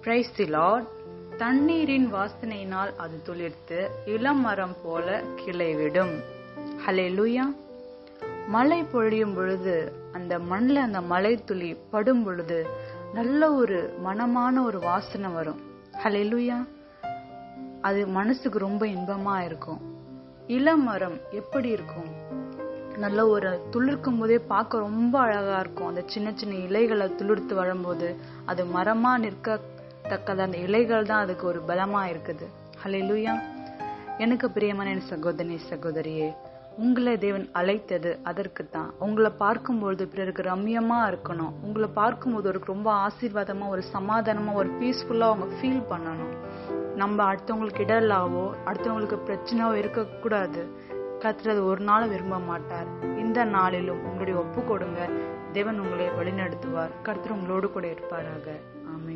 Praise the Lord. தண்ணீரின் வாசனையினால் அது துளிர்த்து இளம் மரம் போல கிளைவிடும். ஹல்லேலூயா. மழை பொழியும் பொழுது அந்த மண்ணில் அந்த மழை துளி படும் பொழுது நல்ல ஒரு மனமான ஒரு வாசனை வரும். ஹல்லேலூயா. அது மனசுக்கு ரொம்ப இன்பமா இருக்கும். இளம் மரம் எப்படி இருக்கும்? நல்ல ஒரு துளிர்க்கும் போதே பார்க்க ரொம்ப அழகா இருக்கும். அந்த சின்ன சின்ன இலைகளை துளிர்த்து வரும்போது அது மரமா நிற்கத்தக்கது. அந்த இலைகள் தான் அதுக்கு ஒரு பலமா இருக்குது. ஹல்லேலூயா. எனக்கு பிரியமான என் சகோதரி சகோதரியே, உங்களை தேவன் அழைத்தது அதற்குத்தான். உங்களை பார்க்கும்போது பிறருக்கு ரம்யமா இருக்கணும். உங்களை பார்க்கும்போது ஒரு ரொம்ப ஆசீர்வாதமா, ஒரு சமாதானமா, ஒரு பீஸ்ஃபுல்லா அவங்க ஃபீல் பண்ணணும். நம்ம அடுத்தவங்களுக்கு இடலாவோ அடுத்தவங்களுக்கு பிரச்சனையோ இருக்கக்கூடாது. கர்த்தர் ஒரு நாளும் விரும்ப மாட்டார். இந்த நாளிலும் உங்களுடைய ஒப்பு கொடுங்க. தேவன் உங்களை வழிநடத்துவார். கர்த்தர் உங்களோடு கூட இருப்பாராக.